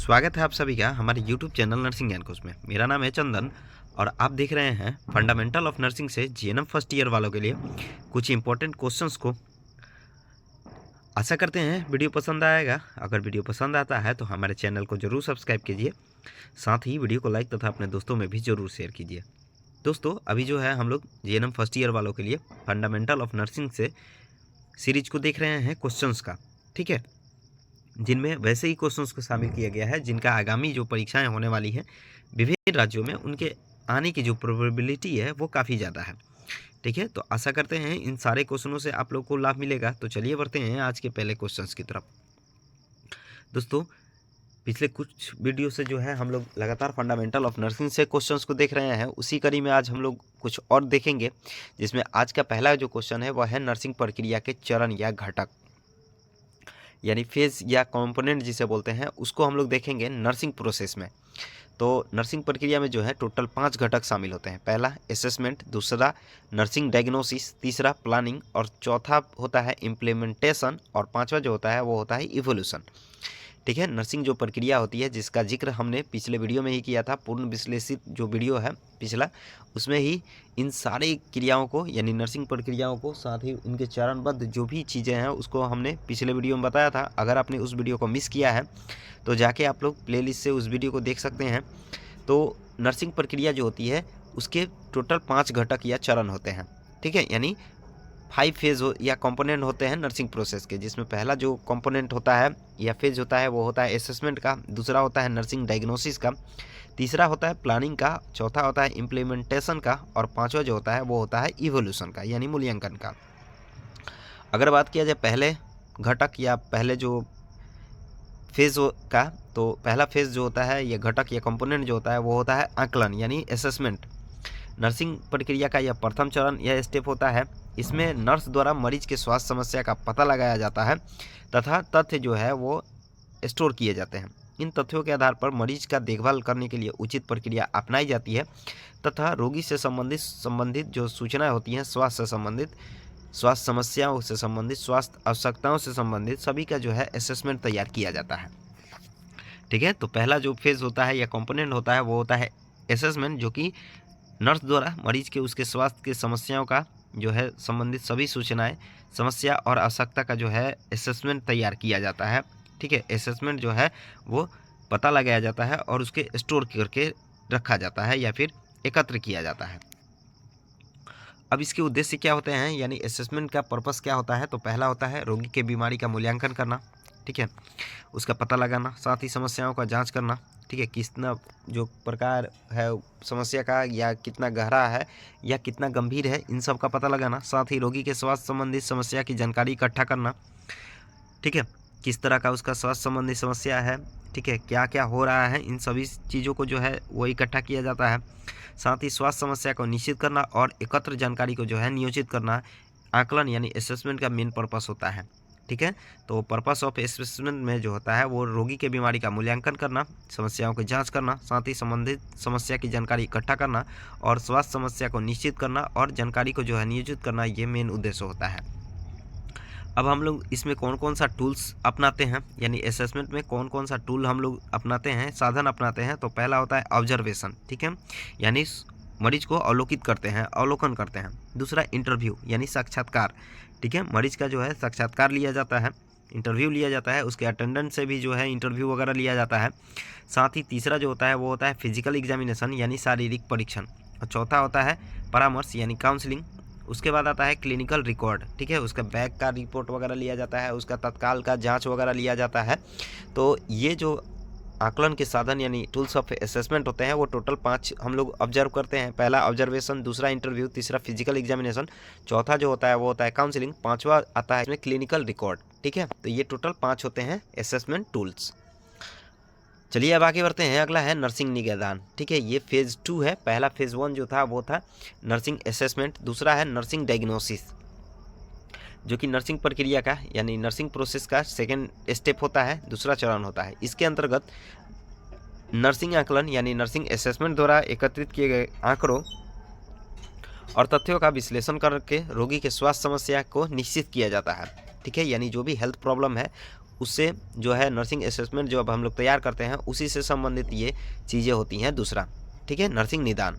स्वागत है आप सभी का हमारे YouTube चैनल नर्सिंग ज्ञान कोर्स में। मेरा नाम है चंदन और आप देख रहे हैं फंडामेंटल ऑफ नर्सिंग से जीएनएम फर्स्ट ईयर वालों के लिए कुछ इंपॉर्टेंट क्वेश्चंस को। आशा करते हैं वीडियो पसंद आएगा। अगर वीडियो पसंद आता है तो हमारे चैनल को ज़रूर सब्सक्राइब कीजिए, साथ ही वीडियो को लाइक तथा अपने दोस्तों में भी ज़रूर शेयर कीजिए। दोस्तों, अभी जो है हम लोग जीएनएम फर्स्ट ईयर वालों के लिए फंडामेंटल ऑफ नर्सिंग से सीरीज को देख रहे हैं क्वेश्चंस का, ठीक है, जिनमें वैसे ही क्वेश्चंस को शामिल किया गया है जिनका आगामी जो परीक्षाएं होने वाली हैं विभिन्न राज्यों में उनके आने की जो प्रोबेबिलिटी है वो काफ़ी ज़्यादा है, ठीक है। तो आशा करते हैं इन सारे क्वेश्चनों से आप लोग को लाभ मिलेगा। तो चलिए बढ़ते हैं आज के पहले क्वेश्चंस की तरफ। दोस्तों, पिछले कुछ वीडियो से जो है हम लोग लगातार फंडामेंटल ऑफ नर्सिंग से क्वेश्चंस को देख रहे हैं। उसी कड़ी में आज हम लोग कुछ और देखेंगे, जिसमें आज का पहला जो क्वेश्चन है वह है नर्सिंग प्रक्रिया के चरण या घटक, यानी फेज या कंपोनेंट जिसे बोलते हैं, उसको हम लोग देखेंगे नर्सिंग प्रोसेस में। तो नर्सिंग प्रक्रिया में जो है टोटल 5 घटक शामिल होते हैं। पहला असेसमेंट, दूसरा नर्सिंग डायग्नोसिस, तीसरा प्लानिंग और चौथा होता है इम्प्लीमेंटेशन और पांचवा जो होता है वो होता है इवोल्यूशन, ठीक है। नर्सिंग जो प्रक्रिया होती है जिसका जिक्र हमने पिछले वीडियो में ही किया था, पूर्ण विश्लेषित जो वीडियो है पिछला, उसमें ही इन सारी क्रियाओं को यानी नर्सिंग प्रक्रियाओं को, साथ ही उनके चरणबद्ध जो भी चीज़ें हैं उसको हमने पिछले वीडियो में बताया था। अगर आपने उस वीडियो को मिस किया है तो जाके आप लोग प्लेलिस्ट से उस वीडियो को देख सकते हैं। तो नर्सिंग प्रक्रिया जो होती है उसके टोटल 5 घटक या चरण होते हैं, ठीक है, यानी 5 फेज या कंपोनेंट होते हैं नर्सिंग प्रोसेस के, जिसमें पहला जो कंपोनेंट होता है या फेज होता है वो होता है असेसमेंट का, दूसरा होता है नर्सिंग डायग्नोसिस का, तीसरा होता है प्लानिंग का, चौथा होता है इम्प्लीमेंटेशन का और पांचवा जो होता है वो होता है इवोल्यूशन का यानी मूल्यांकन का। अगर बात किया जाए पहले घटक या पहले जो फेज का, तो पहला फेज जो होता है या घटक या कंपोनेंट जो होता है वो होता है आकलन यानी असेसमेंट। नर्सिंग प्रक्रिया का यह प्रथम चरण या स्टेप होता है। इसमें नर्स द्वारा मरीज के स्वास्थ्य समस्या का पता लगाया जाता है तथा तथ्य जो है वो स्टोर किए जाते हैं। इन तथ्यों के आधार पर मरीज का देखभाल करने के लिए उचित प्रक्रिया अपनाई जाती है तथा रोगी से संबंधित जो सूचनाएं होती हैं, स्वास्थ्य से संबंधित, स्वास्थ्य समस्याओं से संबंधित, स्वास्थ्य आवश्यकताओं से संबंधित सभी का जो है असेसमेंट तैयार किया जाता है, ठीक है। तो पहला जो फेज होता है या कंपोनेंट होता है वो होता है असेसमेंट, जो कि नर्स द्वारा मरीज के उसके स्वास्थ्य के समस्याओं का जो है संबंधित सभी सूचनाएं, समस्या और आवश्यकता का जो है असेसमेंट तैयार किया जाता है, ठीक है। असेसमेंट जो है वो पता लगाया जाता है और उसके स्टोर करके रखा जाता है या फिर एकत्र किया जाता है। अब इसके उद्देश्य क्या होते हैं, यानी असेसमेंट का पर्पस क्या होता है। तो पहला होता है रोगी के बीमारी का मूल्यांकन करना, ठीक है, उसका पता लगाना, साथ ही समस्याओं का जांच करना, ठीक है, कितना जो प्रकार है समस्या का या कितना गहरा है या कितना गंभीर है, इन सब का पता लगाना, साथ ही रोगी के स्वास्थ्य संबंधित समस्या की जानकारी इकट्ठा करना, ठीक है, किस तरह का उसका स्वास्थ्य संबंधी समस्या है, ठीक है, क्या क्या हो रहा है, इन सभी चीज़ों को जो है वो इकट्ठा किया जाता है। साथ ही स्वास्थ्य समस्या को निश्चित करना और एकत्र जानकारी को जो है नियोजित करना आकलन यानी असेसमेंट का मेन पर्पस होता है, ठीक है। तो पर्पस ऑफ असेसमेंट में जो होता है वो रोगी के बीमारी का मूल्यांकन करना, समस्याओं की जांच करना, साथ ही संबंधित समस्या की जानकारी इकट्ठा करना और स्वास्थ्य समस्या को निश्चित करना और जानकारी को जो है नियोजित करना, ये मेन उद्देश्य होता है। अब हम लोग इसमें कौन कौन सा टूल्स अपनाते हैं, यानी असेसमेंट में कौन कौन सा टूल हम लोग अपनाते हैं, साधन अपनाते हैं। तो पहला होता है ऑब्जर्वेशन, ठीक है, यानी मरीज को अवलोकित करते हैं, अवलोकन करते हैं। दूसरा इंटरव्यू यानी साक्षात्कार, ठीक है, मरीज का जो है साक्षात्कार लिया जाता है, इंटरव्यू लिया जाता है, उसके अटेंडेंस से भी जो है इंटरव्यू वगैरह लिया जाता है। साथ ही तीसरा जो होता है वो होता है फिजिकल एग्जामिनेशन यानी शारीरिक परीक्षण, और चौथा होता है परामर्श यानी काउंसलिंग। उसके बाद आता है क्लिनिकल रिकॉर्ड, ठीक है, उसका बैग का रिपोर्ट वगैरह लिया जाता है, उसका तत्काल का जांच वगैरह लिया जाता है। तो ये जो आकलन के साधन यानी टूल्स ऑफ असेसमेंट होते हैं वो टोटल 5 हम लोग ऑब्जर्व करते हैं। पहला ऑब्जर्वेशन, दूसरा इंटरव्यू, तीसरा फिजिकल एग्जामिनेशन, चौथा जो होता है वो होता है काउंसलिंग, पांचवा आता है इसमें क्लिनिकल रिकॉर्ड, ठीक है। तो ये टोटल 5 होते हैं असेसमेंट टूल्स। चलिए अब आगे बढ़ते हैं। अगला है नर्सिंग निगहदान, ठीक है, ये फेज़ 2 है। पहला फेज़ 1 जो था वो था नर्सिंग असेसमेंट, दूसरा है नर्सिंग डायग्नोसिस जो कि नर्सिंग प्रक्रिया का यानी नर्सिंग प्रोसेस का सेकेंड स्टेप होता है, दूसरा चरण होता है। इसके अंतर्गत नर्सिंग आकलन यानी नर्सिंग असेसमेंट द्वारा एकत्रित किए गए आंकड़ों और तथ्यों का विश्लेषण करके रोगी के स्वास्थ्य समस्या को निश्चित किया जाता है, ठीक है, यानी जो भी हेल्थ प्रॉब्लम है उससे जो है नर्सिंग असेसमेंट जो अब हम लोग तैयार करते हैं उसी से संबंधित ये चीज़ें होती हैं। दूसरा, ठीक है, नर्सिंग निदान।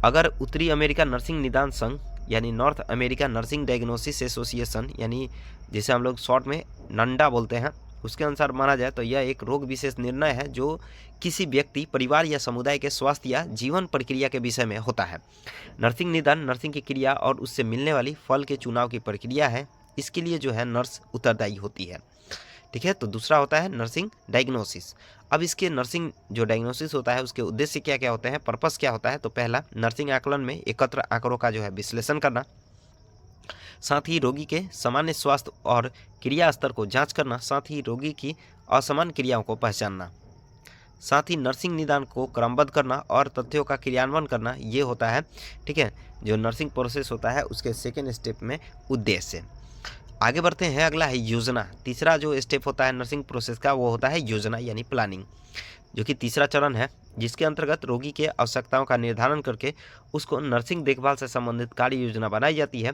अगर उत्तरी अमेरिका नर्सिंग निदान संघ यानी north America nursing diagnosis association, यानी जिसे हम लोग शॉर्ट में नंडा बोलते हैं, उसके अनुसार माना जाए तो यह एक रोग विशेष निर्णय है जो किसी व्यक्ति, परिवार या समुदाय के स्वास्थ्य या जीवन प्रक्रिया के विषय में होता है। नर्सिंग निदान नर्सिंग की क्रिया और उससे मिलने वाली फल के चुनाव की प्रक्रिया है। इसके लिए जो है नर्स उत्तरदायी होती है। ठीक है, तो दूसरा होता है नर्सिंग डायग्नोसिस। अब इसके नर्सिंग जो डायग्नोसिस होता है उसके उद्देश्य क्या क्या होते हैं, पर्पस क्या होता है, तो पहला, नर्सिंग आकलन में एकत्र आंकड़ों का जो है विश्लेषण करना, साथ ही रोगी के सामान्य स्वास्थ्य और क्रिया स्तर को जांच करना, साथ ही रोगी की असामान्य क्रियाओं को पहचानना, साथ ही नर्सिंग निदान को क्रमबद्ध करना और तथ्यों का क्रियान्वयन करना, ये होता है, ठीक है, जो नर्सिंग प्रोसेस होता है उसके सेकेंड स्टेप में उद्देश्य। आगे बढ़ते हैं, अगला है योजना। तीसरा जो स्टेप होता है नर्सिंग प्रोसेस का वो होता है योजना यानी प्लानिंग, जो कि तीसरा चरण है, जिसके अंतर्गत रोगी के आवश्यकताओं का निर्धारण करके उसको नर्सिंग देखभाल से संबंधित कार्य योजना बनाई जाती है।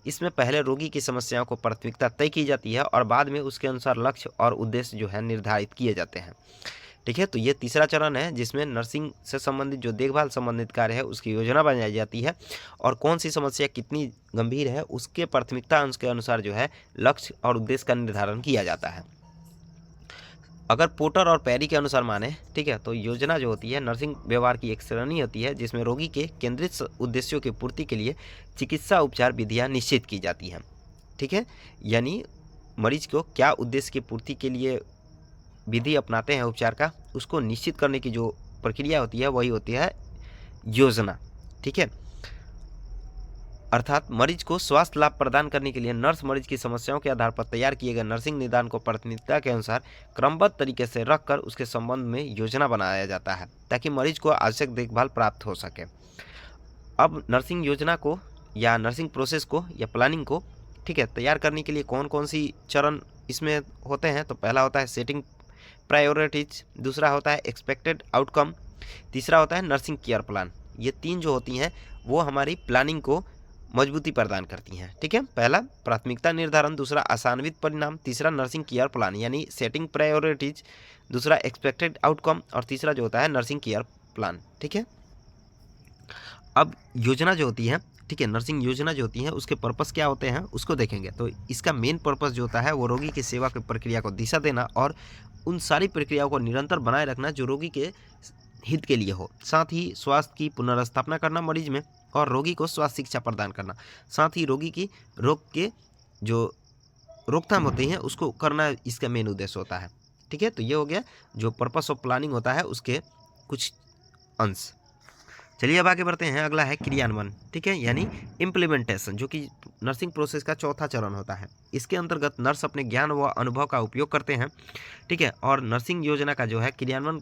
इसमें पहले रोगी की समस्याओं को प्राथमिकता तय की जाती है और बाद में उसके अनुसार लक्ष्य और उद्देश्य जो है निर्धारित किए जाते हैं। ठीक है, तो ये तीसरा चरण है जिसमें नर्सिंग से संबंधित जो देखभाल संबंधित कार्य है उसकी योजना बनाई जाती है और कौन सी समस्या कितनी गंभीर है उसके प्राथमिकता अंश के अनुसार जो है लक्ष्य और उद्देश्य का निर्धारण किया जाता है। अगर पोर्टर और पेरी के अनुसार माने, ठीक है, तो योजना जो होती है नर्सिंग व्यवहार की एक श्रेणी होती है जिसमें रोगी के केंद्रित उद्देश्यों की पूर्ति के लिए चिकित्सा उपचार विधियाँ निश्चित की जाती हैं। ठीक है, यानी मरीज को क्या उद्देश्य की पूर्ति के लिए विधि अपनाते हैं उपचार का, उसको निश्चित करने की जो प्रक्रिया होती है वही होती है योजना। ठीक है, अर्थात मरीज को स्वास्थ्य लाभ प्रदान करने के लिए नर्स मरीज की समस्याओं के आधार पर तैयार किए गए नर्सिंग निदान को प्राथमिकता के अनुसार क्रमबद्ध तरीके से रखकर उसके संबंध में योजना बनाया जाता है ताकि मरीज को आवश्यक देखभाल प्राप्त हो सके। अब नर्सिंग योजना को या नर्सिंग प्रोसेस को या प्लानिंग को, ठीक है, तैयार करने के लिए कौन कौन सी चरण इसमें होते हैं, तो पहला होता है सेटिंग प्रायोरिटीज, दूसरा होता है एक्सपेक्टेड आउटकम, तीसरा होता है नर्सिंग केयर प्लान। ये तीन जो होती हैं वो हमारी प्लानिंग को मजबूती प्रदान करती हैं। ठीक है, पहला प्राथमिकता निर्धारण, दूसरा आसान्वित परिणाम, तीसरा नर्सिंग केयर प्लान यानी सेटिंग प्रायोरिटीज, दूसरा एक्सपेक्टेड आउटकम और तीसरा जो होता है नर्सिंग केयर प्लान। ठीक है, अब योजना जो होती है, ठीक है, नर्सिंग योजना जो होती है उसके पर्पस क्या होते हैं उसको देखेंगे। तो इसका मेन पर्पस जो होता है वो रोगी की सेवा की प्रक्रिया को दिशा देना और उन सारी प्रक्रियाओं को निरंतर बनाए रखना जो रोगी के हित के लिए हो, साथ ही स्वास्थ्य की पुनर्स्थापना करना मरीज में और रोगी को स्वास्थ्य शिक्षा प्रदान करना, साथ ही रोगी की रोग के जो रोकथाम होती है उसको करना इसका मेन उद्देश्य होता है। ठीक है, तो ये हो गया जो पर्पस ऑफ प्लानिंग होता है उसके कुछ अंश। चलिए अब आगे बढ़ते हैं, अगला है क्रियान्वयन। ठीक है, यानी इम्प्लीमेंटेशन, जो कि नर्सिंग प्रोसेस का चौथा चरण होता है। इसके अंतर्गत नर्स अपने ज्ञान व अनुभव का उपयोग करते हैं, ठीक है, और नर्सिंग योजना का जो है क्रियान्वयन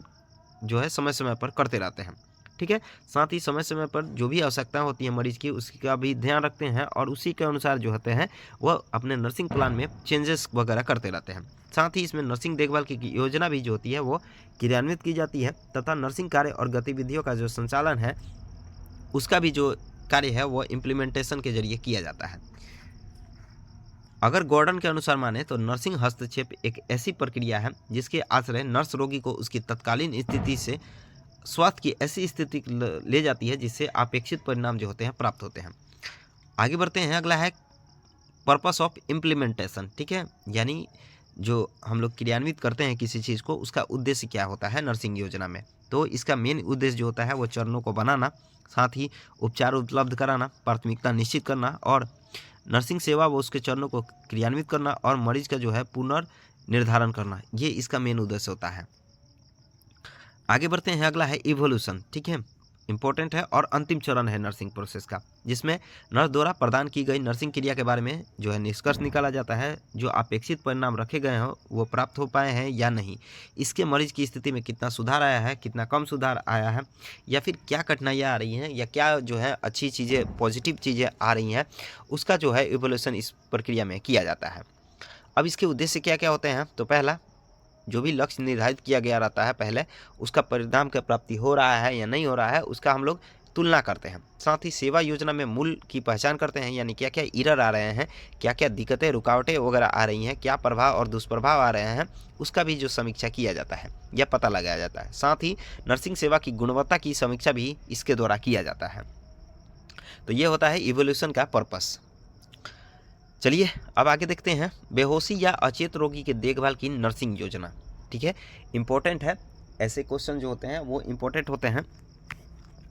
जो है समय समय पर करते रहते हैं। ठीक है, साथ ही समय समय पर जो भी आवश्यकता होती है मरीज की उसका भी ध्यान रखते हैं और उसी के अनुसार जो होते हैं वह अपने नर्सिंग प्लान में चेंजेस वगैरह करते रहते हैं। साथ ही इसमें नर्सिंग देखभाल की योजना भी जो होती है वो क्रियान्वित की जाती है तथा नर्सिंग कार्य और गतिविधियों का जो संचालन है उसका भी जो कार्य है वो इम्प्लीमेंटेशन के जरिए किया जाता है। अगर गॉर्डन के अनुसार माने तो नर्सिंग हस्तक्षेप एक ऐसी प्रक्रिया है जिसके आश्रय नर्स रोगी को उसकी तत्कालीन स्थिति से स्वास्थ्य की ऐसी स्थिति ले जाती है जिससे अपेक्षित परिणाम जो होते हैं प्राप्त होते हैं। आगे बढ़ते हैं, अगला है पर्पस ऑफ इम्प्लीमेंटेशन। ठीक है, यानी जो हम लोग क्रियान्वित करते हैं किसी चीज़ को उसका उद्देश्य क्या होता है नर्सिंग योजना में। तो इसका मेन उद्देश्य जो होता है वो चरणों को बनाना, साथ ही उपचार उपलब्ध कराना, प्राथमिकता निश्चित करना और नर्सिंग सेवा व उसके चरणों को क्रियान्वित करना और मरीज का जो है पुनर्निर्धारण करना, ये इसका मेन उद्देश्य होता है। आगे बढ़ते हैं, अगला है इवोल्यूशन। ठीक है, इंपॉर्टेंट है और अंतिम चरण है नर्सिंग प्रोसेस का, जिसमें नर्स द्वारा प्रदान की गई नर्सिंग क्रिया के बारे में जो है निष्कर्ष निकाला जाता है, जो अपेक्षित परिणाम रखे गए हों वो प्राप्त हो पाए हैं या नहीं, इसके मरीज की स्थिति में कितना सुधार आया है, कितना कम सुधार आया है, या फिर क्या कठिनाइयाँ आ रही हैं या क्या जो है अच्छी चीज़ें पॉजिटिव चीज़ें आ रही हैं, उसका जो है इवोल्यूशन इस प्रक्रिया में किया जाता है। अब इसके उद्देश्य क्या क्या होते हैं, तो पहला, जो भी लक्ष्य निर्धारित किया गया रहता है पहले उसका परिणाम का प्राप्ति हो रहा है या नहीं हो रहा है उसका हम लोग तुलना करते हैं। साथ ही सेवा योजना में मूल की पहचान करते हैं, यानी क्या क्या एरर आ रहे हैं, क्या क्या दिक्कतें रुकावटें वगैरह आ रही हैं, क्या प्रभाव और दुष्प्रभाव आ रहे हैं, उसका भी जो समीक्षा किया जाता है या पता लगाया जाता है। साथ ही नर्सिंग सेवा की गुणवत्ता की समीक्षा भी इसके द्वारा किया जाता है। तो ये होता है इवोल्यूशन का पर्पस। चलिए अब आगे देखते हैं बेहोशी या अचेत रोगी के देखभाल की नर्सिंग योजना। ठीक है, इम्पोर्टेंट है, ऐसे क्वेश्चन जो होते हैं वो इम्पोर्टेंट होते हैं।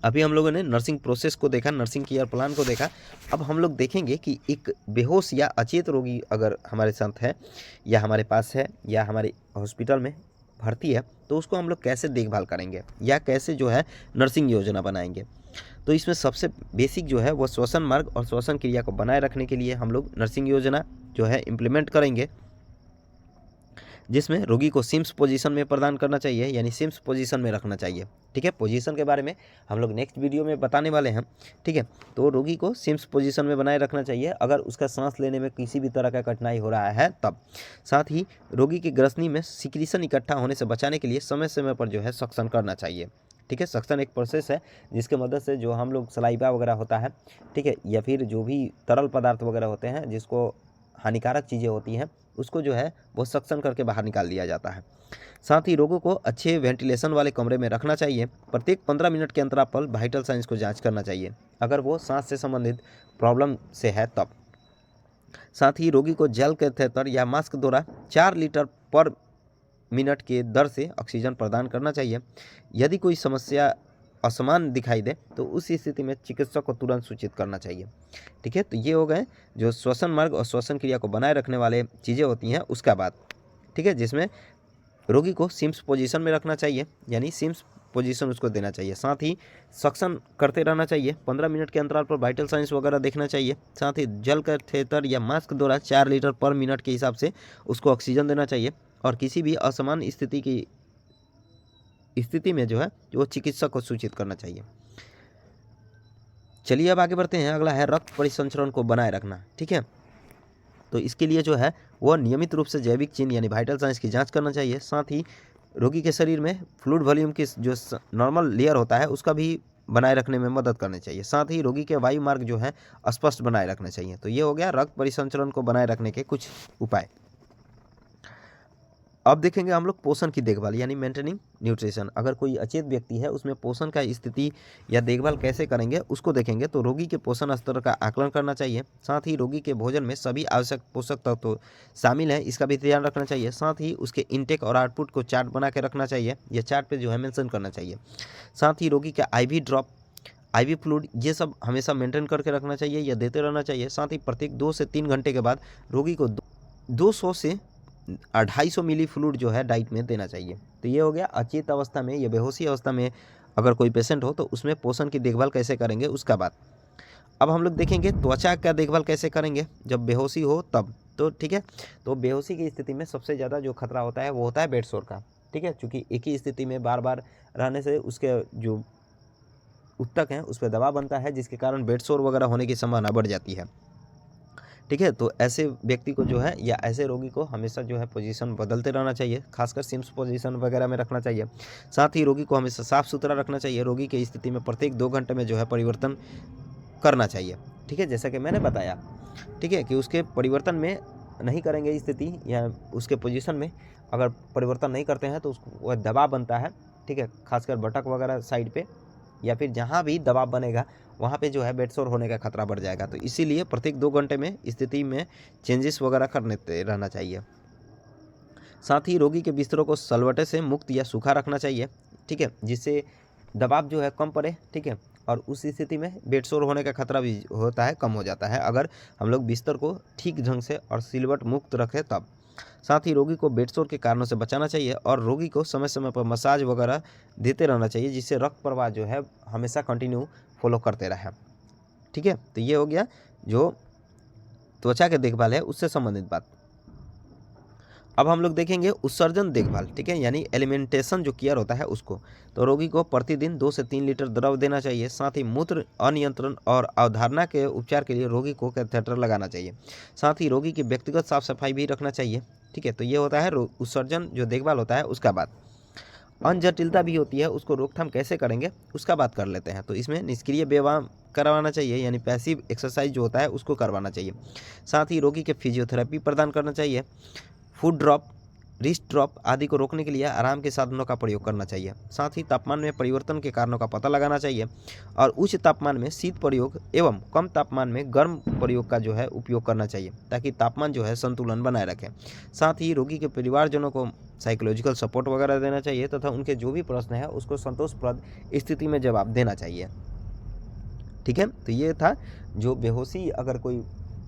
अभी हम लोगों ने नर्सिंग प्रोसेस को देखा, नर्सिंग केयर प्लान को देखा। अब हम लोग देखेंगे कि एक बेहोश या अचेत रोगी अगर हमारे साथ है या हमारे पास है या हमारे हॉस्पिटल में भर्ती है, तो उसको हम लोग कैसे देखभाल करेंगे या कैसे जो है नर्सिंग योजना बनाएंगे। तो इसमें सबसे बेसिक जो है वो श्वसन मार्ग और श्वसन क्रिया को बनाए रखने के लिए हम लोग नर्सिंग योजना जो है इम्प्लीमेंट करेंगे, जिसमें रोगी को सिम्स पोजीशन में प्रदान करना चाहिए, यानी सिम्स पोजीशन में रखना चाहिए। ठीक है, पोजीशन के बारे में हम लोग नेक्स्ट वीडियो में बताने वाले हैं। ठीक है, तो रोगी को सिम्स पोजीशन में बनाए रखना चाहिए अगर उसका सांस लेने में किसी भी तरह का कठिनाई हो रहा है तब। साथ ही रोगी की ग्रसनी में सिक्रीशन इकट्ठा होने से बचाने के लिए समय समय पर जो है सक्शन करना चाहिए। ठीक है, सक्शन एक प्रोसेस है जिसके मदद से जो हम लोग सलाइवा वगैरह होता है, ठीक है, या फिर जो भी तरल पदार्थ वगैरह होते हैं जिसको हानिकारक चीज़ें होती हैं, उसको जो है वो सक्शन करके बाहर निकाल दिया जाता है। साथ ही रोगों को अच्छे वेंटिलेशन वाले कमरे में रखना चाहिए। प्रत्येक 15 मिनट के अंतराल पर वाइटल साइंस को जांच करना चाहिए अगर वो सांस से संबंधित प्रॉब्लम से है तब। साथ ही रोगी को जेल कैथेटर या मास्क द्वारा 4 लीटर पर मिनट के दर से ऑक्सीजन प्रदान करना चाहिए। यदि कोई समस्या असमान दिखाई दे तो उस स्थिति में चिकित्सक को तुरंत सूचित करना चाहिए। ठीक है, तो ये हो गए जो श्वसन मार्ग और श्वसन क्रिया को बनाए रखने वाले चीज़ें होती हैं उसका बात। ठीक है, जिसमें रोगी को सिम्स पोजीशन में रखना चाहिए, यानी सिम्स पोजीशन उसको देना चाहिए। साथ ही सक्शन करते रहना चाहिए, 15 मिनट के अंतराल पर वाइटल साइंस वगैरह देखना चाहिए। साथ ही जल कैथेटर या मास्क द्वारा 4 लीटर पर मिनट के हिसाब से उसको ऑक्सीजन देना चाहिए और किसी भी असमान स्थिति में जो है वो चिकित्सक को सूचित करना चाहिए। चलिए अब आगे बढ़ते हैं। अगला है रक्त परिसंचरण को बनाए रखना। ठीक है, तो इसके लिए जो है वो नियमित रूप से जैविक चिन्ह यानी वाइटल साइंस की जांच करना चाहिए। साथ ही रोगी के शरीर में फ्लूइड वॉल्यूम की जो नॉर्मल लेयर होता है उसका भी बनाए रखने में मदद करनी चाहिए। साथ ही रोगी के वायु मार्ग जो है स्पष्ट बनाए रखने चाहिए। तो ये हो गया रक्त परिसंचरण को बनाए रखने के कुछ उपाय। अब देखेंगे हम लोग पोषण की देखभाल यानी मेंटेनिंग न्यूट्रिशन। अगर कोई अचेत व्यक्ति है उसमें पोषण का स्थिति या देखभाल कैसे करेंगे उसको देखेंगे। तो रोगी के पोषण स्तर का आकलन करना चाहिए। साथ ही रोगी के भोजन में सभी आवश्यक पोषक तत्व तो शामिल हैं, इसका भी ध्यान रखना चाहिए। साथ ही उसके इनटेक और आउटपुट को चार्ट बना के रखना चाहिए, यह चार्ट पर जो है मेंशन करना चाहिए। साथ ही रोगी का IV ड्रॉप, IV फ्लूइड, ये सब हमेशा मेंटेन करके रखना चाहिए या देते रहना चाहिए। साथ ही प्रत्येक 2 से 3 घंटे के बाद रोगी को 200 से 250 मिली फ्लूइड जो है डाइट में देना चाहिए। तो ये हो गया अचेत अवस्था में या बेहोशी अवस्था में अगर कोई पेशेंट हो तो उसमें पोषण की देखभाल कैसे करेंगे उसका बात। अब हम लोग देखेंगे त्वचा का देखभाल कैसे करेंगे जब बेहोशी हो तब। तो ठीक है, तो बेहोशी की स्थिति में सबसे ज़्यादा जो खतरा होता है वो होता है बेड सोर का। ठीक है, क्योंकि एक ही स्थिति में बार बार रहने से उसके जो ऊतक हैं उस पर दबाव बनता है, जिसके कारण बेड सोर वगैरह होने की संभावना बढ़ जाती है। ठीक है, तो ऐसे व्यक्ति को जो है या ऐसे रोगी को हमेशा जो है पोजीशन बदलते रहना चाहिए, खासकर सिम्स पोजीशन वगैरह में रखना चाहिए। साथ ही रोगी को हमेशा साफ़ सुथरा रखना चाहिए। रोगी की स्थिति में प्रत्येक 2 घंटे में जो है परिवर्तन करना चाहिए। ठीक है, जैसा कि मैंने बताया, ठीक है, कि उसके परिवर्तन में नहीं करेंगे स्थिति या उसके पोजीशन में अगर परिवर्तन नहीं करते हैं तो उसको वह दबाव बनता है। ठीक है, खासकर बटक वगैरह साइड पे या फिर जहाँ भी दबाव बनेगा वहाँ पे जो है बेड सोर होने का खतरा बढ़ जाएगा। तो इसीलिए प्रत्येक 2 घंटे में स्थिति में चेंजेस वगैरह करते रहना चाहिए। साथ ही रोगी के बिस्तरों को सलवटे से मुक्त या सूखा रखना चाहिए। ठीक है, जिससे दबाव जो है कम पड़े। ठीक है, और उस स्थिति में बेड सोर होने का खतरा भी होता है, कम हो जाता है अगर हम लोग बिस्तर को ठीक ढंग से और सिलवट मुक्त रखें तब। साथ ही रोगी को बेड सोर के कारणों से बचाना चाहिए और रोगी को समय समय पर मसाज वगैरह देते रहना चाहिए, जिससे रक्त प्रवाह जो है हमेशा कंटिन्यू फॉलो करते रहे। ठीक है, तो ये हो गया जो त्वचा के देखभाल है उससे संबंधित बात। अब हम लोग देखेंगे उत्सर्जन देखभाल। ठीक है, यानी एलिमेंटेशन जो केयर होता है उसको। तो रोगी को प्रतिदिन 2 से 3 लीटर द्रव देना चाहिए। साथ ही मूत्र अनियंत्रण और अवधारणा के उपचार के लिए रोगी को कैथेटर लगाना चाहिए। साथ ही रोगी की व्यक्तिगत साफ सफाई भी रखना चाहिए। ठीक है, तो ये होता है उत्सर्जन जो देखभाल होता है उसका बात। जटिलता भी होती है, उसको रोकथाम कैसे करेंगे उसका बात कर लेते हैं। तो इसमें निष्क्रिय व्यायाम करवाना चाहिए, यानी पैसिव एक्सरसाइज जो होता है उसको करवाना चाहिए। साथ ही रोगी के फिजियोथेरेपी प्रदान करना चाहिए। फूड ड्रॉप, रिस्ट ड्रॉप आदि को रोकने के लिए आराम के साधनों का प्रयोग करना चाहिए। साथ ही तापमान में परिवर्तन के कारणों का पता लगाना चाहिए और उच्च तापमान में शीत प्रयोग एवं कम तापमान में गर्म प्रयोग का जो है उपयोग करना चाहिए, ताकि तापमान जो है संतुलन बनाए रखें। साथ ही रोगी के परिवारजनों को साइकोलॉजिकल सपोर्ट वगैरह देना चाहिए तथा उनके जो भी प्रश्न है उसको संतोषप्रद स्थिति में जवाब देना चाहिए। ठीक है, तो ये था जो बेहोशी अगर कोई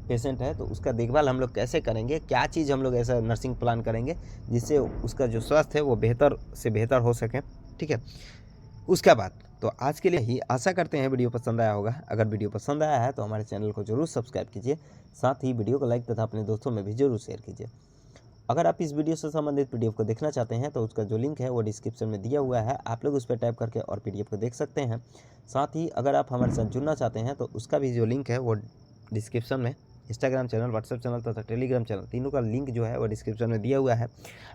पेशेंट है तो उसका देखभाल हम लोग कैसे करेंगे, क्या चीज़ हम लोग ऐसा नर्सिंग प्लान करेंगे जिससे उसका जो स्वास्थ्य है वो बेहतर से बेहतर हो सके। ठीक है, उसके बाद तो आज के लिए ही आशा करते हैं वीडियो पसंद आया होगा। अगर वीडियो पसंद आया है तो हमारे चैनल को जरूर सब्सक्राइब कीजिए, साथ ही वीडियो को लाइक तथा अपने दोस्तों में भी जरूर शेयर कीजिए। अगर आप इस वीडियो से संबंधित पीडीएफ को देखना चाहते हैं तो उसका जो लिंक है वो डिस्क्रिप्शन में दिया हुआ है, आप लोग उस पर टाइप करके और पीडीएफ को देख सकते हैं। साथ ही अगर आप हमारे साथ जुड़ना चाहते हैं तो उसका भी जो लिंक है वो डिस्क्रिप्शन में, इंस्टाग्राम चैनल, व्हाट्सएप चैनल तथा टेलीग्राम चैनल तीनों का लिंक जो है वो डिस्क्रिप्शन में दिया हुआ है,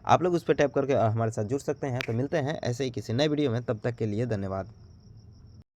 आप लोग उस पर टाइप करके हमारे साथ जुड़ सकते हैं। तो मिलते हैं ऐसे ही किसी नए वीडियो में, तब तक के लिए धन्यवाद।